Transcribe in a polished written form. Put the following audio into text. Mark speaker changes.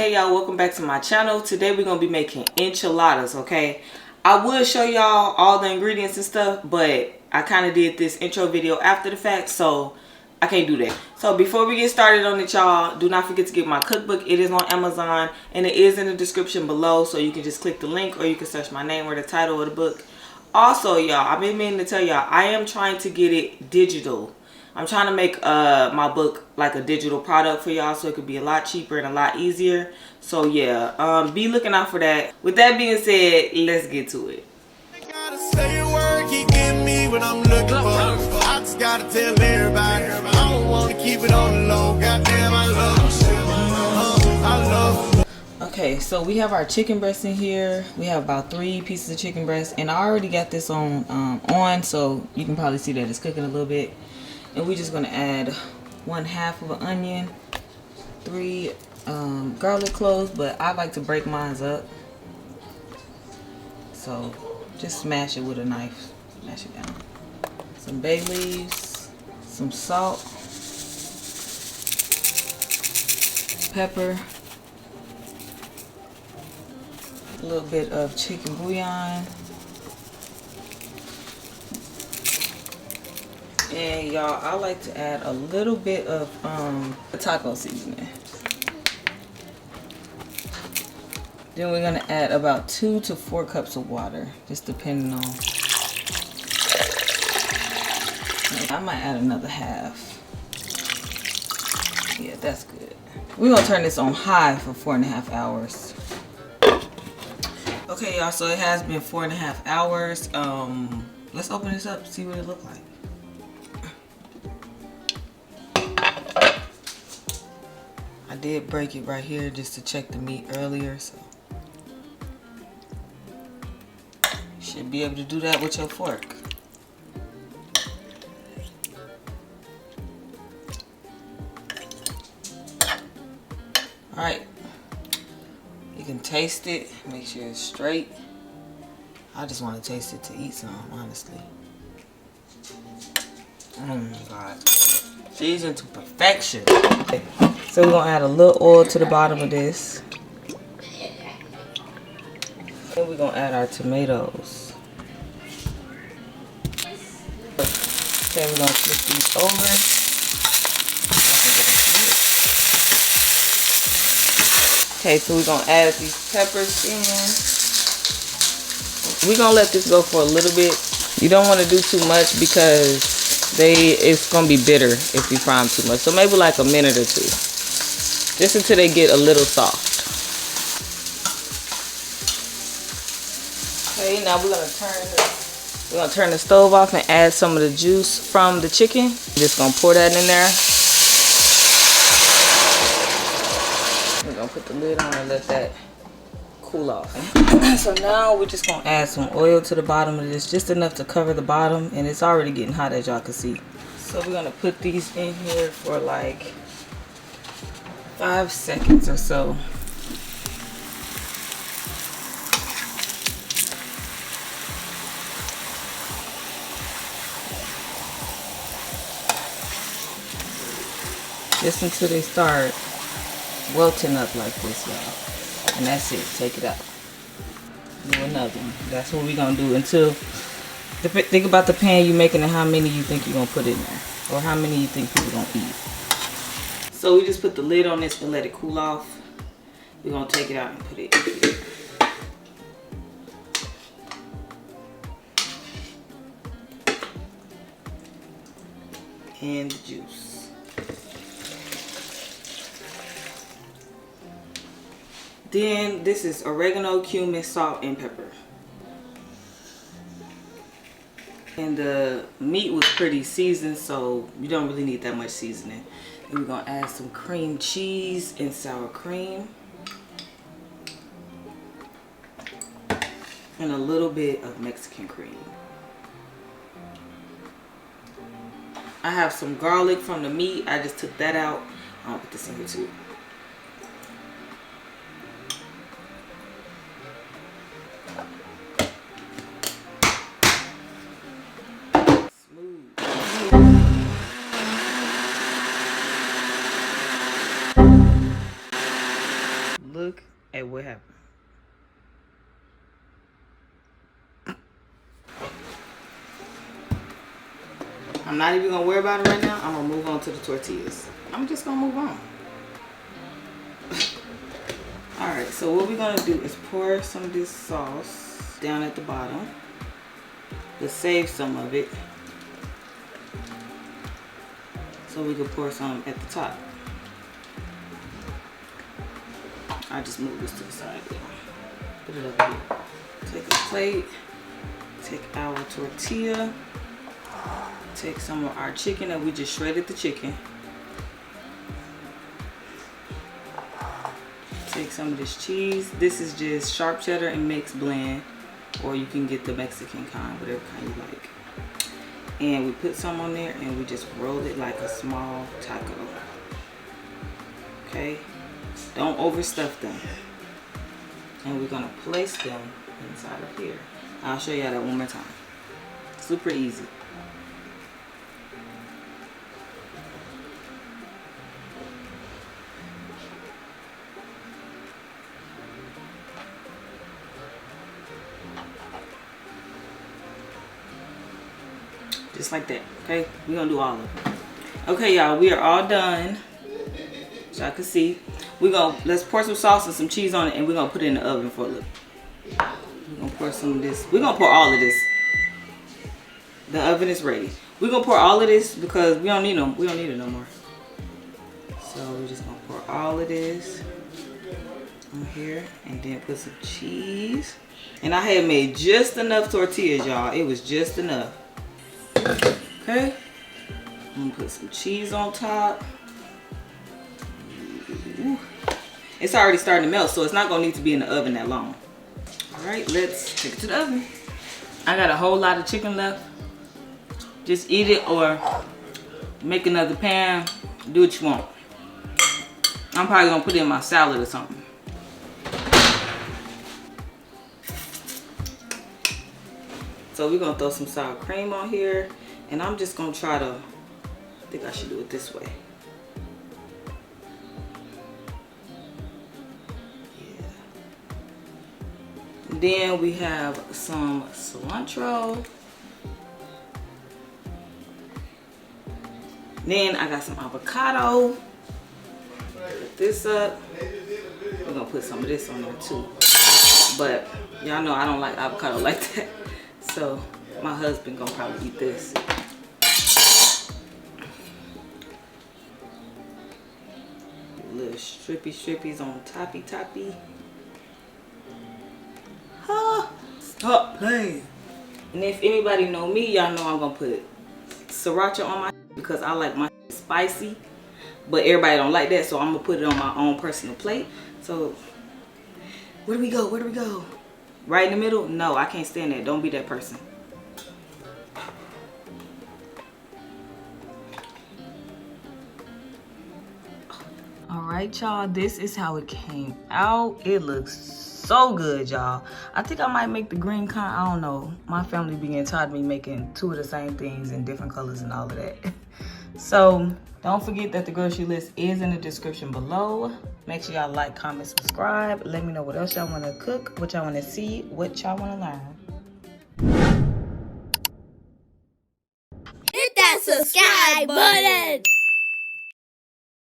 Speaker 1: Hey y'all, welcome back to my channel. Today we're gonna be making enchiladas. Okay, I would show y'all all the ingredients and stuff, but I kind of did this intro video after the fact, so I can't do that. So before we get started on it, y'all, do not forget to get my cookbook. It is on Amazon and it is in the description below, so you can just click the link or you can search my name or the title of the book. Also, y'all, I've been meaning to tell y'all, I am trying to get it digital. I'm trying to make my book like a digital product for y'all, so it could be a lot cheaper and a lot easier. So yeah, be looking out for that. With that being said, let's get to it. I gotta say a word, keep getting me what I'm looking for. I just gotta tell everybody, I don't want to keep it on the low. Goddamn, I love. Okay, so we have our chicken breast in here. We have about 3 pieces of chicken breast, and I already got this on, so you can probably see that it's cooking a little bit. And we're just gonna add 1/2 of an onion, 3 garlic cloves, but I like to break mine up. So just smash it with a knife, smash it down. Some bay leaves, some salt, pepper, a little bit of chicken bouillon. And y'all, I like to add a little bit of taco seasoning. Then we're gonna add about 2 to 4 cups of water, just depending on. I might add another half. Yeah, that's good. We're gonna turn this on high for 4.5 hours. Okay, y'all, so it has been 4.5 hours. Let's open this up, see what it looks like. I did break it right here just to check the meat earlier, so you should be able to do that with your fork. Alright, you can taste it, make sure it's straight. I just want to taste it to eat some, honestly. Oh my god, seasoned to perfection. Okay. So we're gonna add a little oil to the bottom of this. And we're gonna add our tomatoes. Okay, we're gonna flip these over. Okay, so we're gonna add these peppers in. We're gonna let this go for a little bit. You don't want to do too much because it's gonna be bitter if you fry them too much. So maybe like a minute or 2. Just until they get a little soft. Okay, now we're gonna turn the stove off and add some of the juice from the chicken. Just gonna pour that in there. We're gonna put the lid on and let that cool off. So now we're just gonna add some oil to the bottom of this, just enough to cover the bottom, and it's already getting hot as y'all can see. So we're gonna put these in here for like 5 seconds or so. Just until they start welting up like this, y'all. And that's it. Take it out. Do another one. That's what we're gonna do until. Think about the pan you're making and how many you think you're gonna put in there, or how many you think people gonna eat. So we just put the lid on this and let it cool off. We're gonna take it out and put it in here. And the juice. Then this is oregano, cumin, salt, and pepper. And the meat was pretty seasoned, so you don't really need that much seasoning. And we're gonna add some cream cheese and sour cream. And a little bit of Mexican cream. I have some garlic from the meat. I just took that out. I'll put this in here too. Hey, what happened? I'm not even gonna worry about it right now. I'm gonna move on to the tortillas. I'm just gonna move on. Alright, so what we're gonna do is pour some of this sauce down at the bottom. Let's save some of it so we can pour some at the top. I just move this to the side there. Put it over here. Take a plate, take our tortilla, take some of our chicken that we just shredded the chicken. Take some of this cheese. This is just sharp cheddar and mixed blend, or you can get the Mexican kind, whatever kind you like. And we put some on there and we just roll it like a small taco. Okay? Don't overstuff them. And we're gonna place them inside of here. I'll show you that one more time. Super easy. Just like that. Okay, we're gonna do all of them. Okay, y'all, we are all done. As y'all can see, let's pour some sauce and some cheese on it, and we're gonna put it in the oven for a little. We're gonna pour some of this. We're gonna pour all of this. The oven is ready. We're gonna pour all of this because we don't need them. We don't need it no more. So we're just gonna pour all of this on here, and then put some cheese. And I had made just enough tortillas, y'all. It was just enough. Okay, I'm gonna put some cheese on top. Ooh. It's already starting to melt, so it's not gonna need to be in the oven that long. All right, let's take it to the oven. I got a whole lot of chicken left. Just eat it or make another pan. Do what you want. I'm probably gonna put it in my salad or something. So we're gonna throw some sour cream on here, and I'm just gonna try to, I think I should do it this way. Yeah. Then we have some cilantro. Then I got some avocado. Put this up. We're gonna put some of this on there too. But y'all know I don't like avocado like that. So my husband gonna probably eat this. Little strippies on toppy. Huh? Stop playing. And if anybody know me, y'all know I'm gonna put Sriracha on my because I like my spicy. But everybody don't like that, so I'm gonna put it on my own personal plate. So where do we go? Where do we go? Right in the middle? No, I can't stand that. Don't be that person. All right, y'all. This is how it came out. It looks so good, y'all. I think I might make the green kind. I don't know. My family began tired of me making two of the same things in different colors and all of that. So don't forget that the grocery list is in the description below. Make sure y'all like, comment, subscribe. Let me know what else y'all want to cook, what y'all want to see, what y'all want to learn.
Speaker 2: Hit that subscribe button.